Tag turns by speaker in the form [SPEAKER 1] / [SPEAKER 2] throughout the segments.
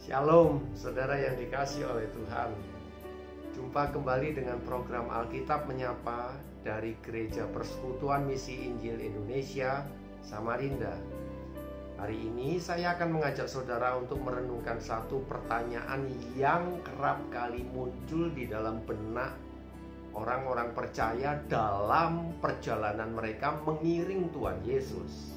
[SPEAKER 1] Shalom, saudara yang dikasihi oleh Tuhan. Jumpa kembali dengan program Alkitab Menyapa dari Gereja Persekutuan Misi Injil Indonesia, Samarinda. Hari ini saya akan mengajak saudara untuk merenungkan satu pertanyaan yang kerap kali muncul di dalam benak orang-orang percaya dalam perjalanan mereka mengiring Tuhan Yesus.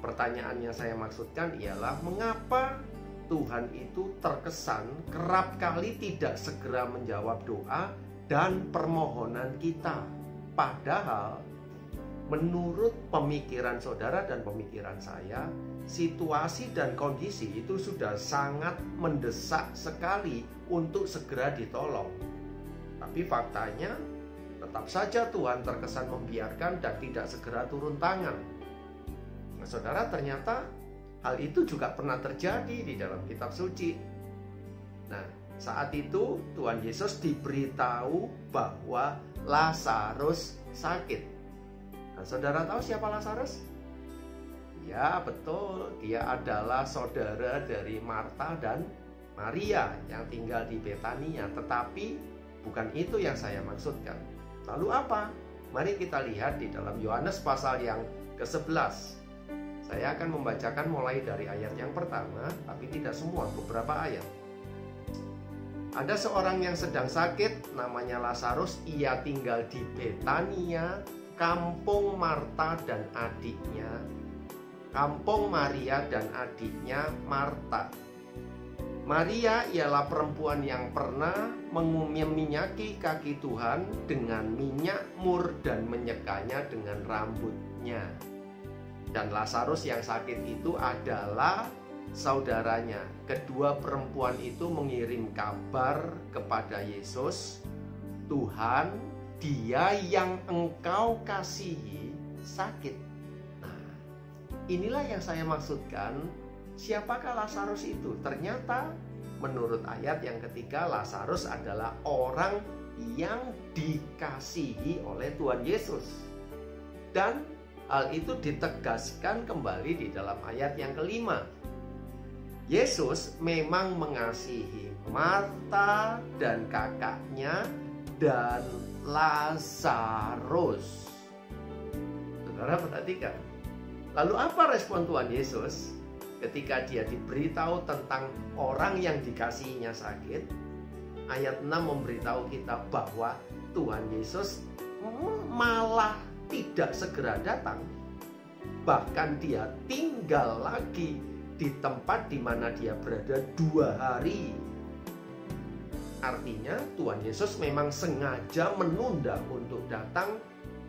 [SPEAKER 1] Pertanyaan yang saya maksudkan ialah mengapa Tuhan itu terkesan kerap kali tidak segera menjawab doa dan permohonan kita. Padahal menurut pemikiran saudara dan pemikiran saya, situasi dan kondisi itu sudah sangat mendesak sekali untuk segera ditolong. Tapi faktanya tetap saja Tuhan terkesan membiarkan dan tidak segera turun tangan. Nah, saudara, ternyata hal itu juga pernah terjadi di dalam kitab suci. Nah, saat itu Tuhan Yesus diberitahu bahwa Lazarus sakit. Nah, saudara tahu siapa Lazarus? Ya, betul. Dia adalah saudara dari Marta dan Maria yang tinggal di Betania. Tetapi bukan itu yang saya maksudkan. Lalu apa? Mari kita lihat di dalam Yohanes pasal yang ke-11. Saya akan membacakan mulai dari ayat yang pertama, tapi tidak semua, beberapa ayat. Ada seorang yang sedang sakit, namanya Lazarus. Ia tinggal di Betania, kampung Marta dan adiknya, kampung Maria dan adiknya Marta. Maria ialah perempuan yang pernah meminyaki kaki Tuhan dengan minyak mur dan menyekanya dengan rambutnya. Dan Lazarus yang sakit itu adalah saudaranya. Kedua perempuan itu mengirim kabar kepada Yesus, Tuhan, dia yang engkau kasihi sakit. Nah, inilah yang saya maksudkan. Siapakah Lazarus itu? Ternyata menurut ayat yang ketiga, Lazarus adalah orang yang dikasihi oleh Tuhan Yesus. Dan hal itu ditegaskan kembali di dalam ayat yang kelima. Yesus memang mengasihi Marta dan kakaknya dan Lazarus. Saudara perhatikan. Lalu apa respon Tuhan Yesus ketika dia diberitahu tentang orang yang dikasihinya sakit? Ayat 6 memberitahu kita bahwa Tuhan Yesus malah tidak segera datang. Bahkan dia tinggal lagi di tempat di mana dia berada 2 hari. Artinya Tuhan Yesus memang sengaja menunda untuk datang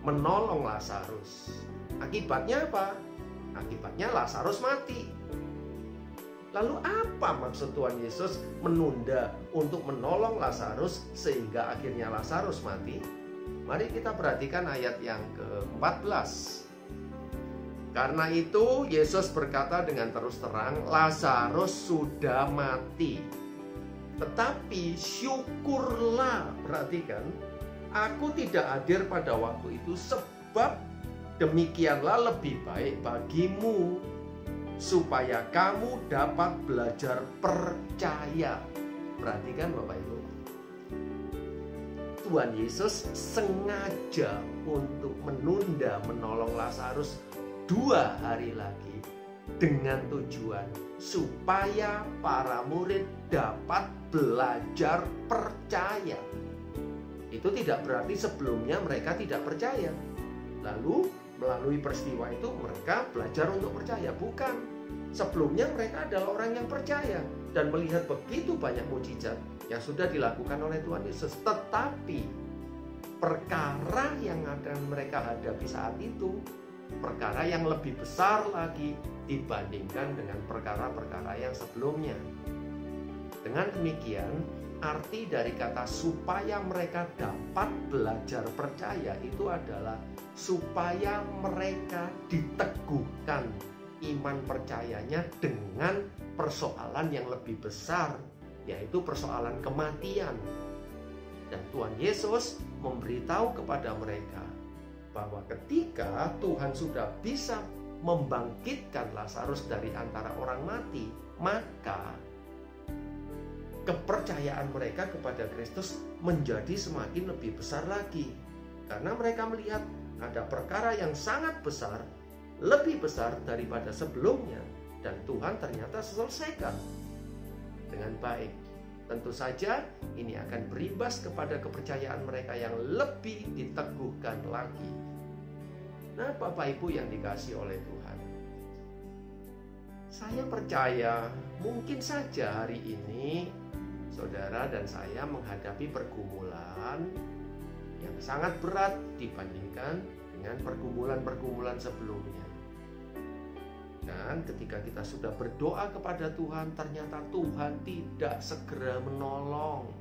[SPEAKER 1] menolong Lazarus. Akibatnya apa? Akibatnya Lazarus mati. Lalu apa maksud Tuhan Yesus menunda untuk menolong Lazarus sehingga akhirnya Lazarus mati? Mari kita perhatikan ayat yang ke-14. Karena itu Yesus berkata dengan terus terang, Lazarus sudah mati. Tetapi syukurlah, perhatikan, aku tidak hadir pada waktu itu sebab demikianlah lebih baik bagimu, supaya kamu dapat belajar percaya. Perhatikan Bapak Ibu. Tuhan Yesus sengaja untuk menunda menolong Lazarus 2 hari lagi dengan tujuan supaya para murid dapat belajar percaya. Itu tidak berarti sebelumnya mereka tidak percaya. Lalu melalui peristiwa itu mereka belajar untuk percaya. Bukan. Sebelumnya mereka adalah orang yang percaya dan melihat begitu banyak mukjizat yang sudah dilakukan oleh Tuhan Yesus. Tetapi perkara yang akan mereka hadapi saat itu, perkara yang lebih besar lagi dibandingkan dengan perkara-perkara yang sebelumnya. Dengan demikian, arti dari kata supaya mereka dapat belajar percaya itu adalah supaya mereka diteguhkan iman percayanya dengan persoalan yang lebih besar, yaitu persoalan kematian. Dan Tuhan Yesus memberitahu kepada mereka bahwa ketika Tuhan sudah bisa membangkitkan Lazarus dari antara orang mati, maka kepercayaan mereka kepada Kristus menjadi semakin lebih besar lagi. Karena mereka melihat ada perkara yang sangat besar, lebih besar daripada sebelumnya, dan Tuhan ternyata selesaikan dengan baik. Tentu saja ini akan berimbas kepada kepercayaan mereka yang lebih diteguhkan lagi. Nah, Bapak Ibu yang dikasihi oleh Tuhan, saya percaya mungkin saja hari ini saudara dan saya menghadapi pergumulan yang sangat berat dibandingkan dengan pergumulan-pergumulan sebelumnya. Dan ketika kita sudah berdoa kepada Tuhan, ternyata Tuhan tidak segera menolong.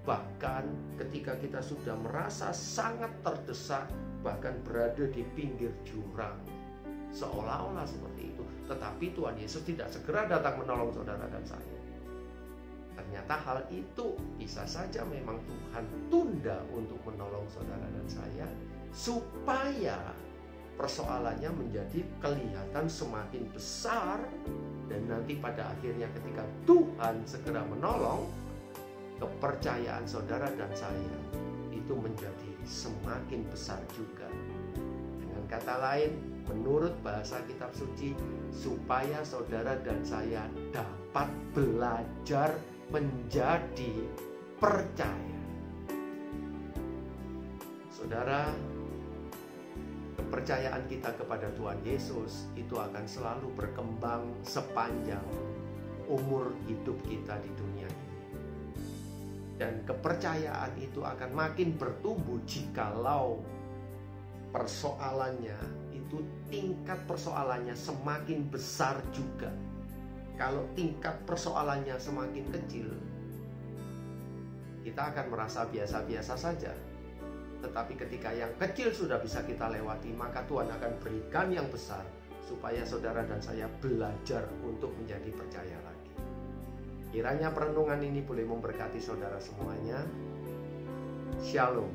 [SPEAKER 1] Bahkan ketika kita sudah merasa sangat terdesak, bahkan berada di pinggir jurang, seolah-olah seperti itu, tetapi Tuhan Yesus tidak segera datang menolong saudara dan saya. Ternyata hal itu bisa saja memang Tuhan tunda untuk menolong saudara dan saya, supaya persoalannya menjadi kelihatan semakin besar, dan nanti pada akhirnya ketika Tuhan segera menolong, kepercayaan saudara dan saya itu menjadi semakin besar juga. Dengan kata lain, menurut bahasa kitab suci, supaya saudara dan saya dapat belajar menjadi percaya. Saudara, kepercayaan kita kepada Tuhan Yesus itu akan selalu berkembang sepanjang umur hidup kita di dunia ini. Dan kepercayaan itu akan makin bertumbuh jikalau persoalannya itu, tingkat persoalannya semakin besar juga. Kalau tingkat persoalannya semakin kecil, kita akan merasa biasa-biasa saja. Tetapi ketika yang kecil sudah bisa kita lewati, maka Tuhan akan berikan yang besar, supaya saudara dan saya belajar untuk menjadi percaya lagi. Kiranya perenungan ini boleh memberkati saudara semuanya. Shalom.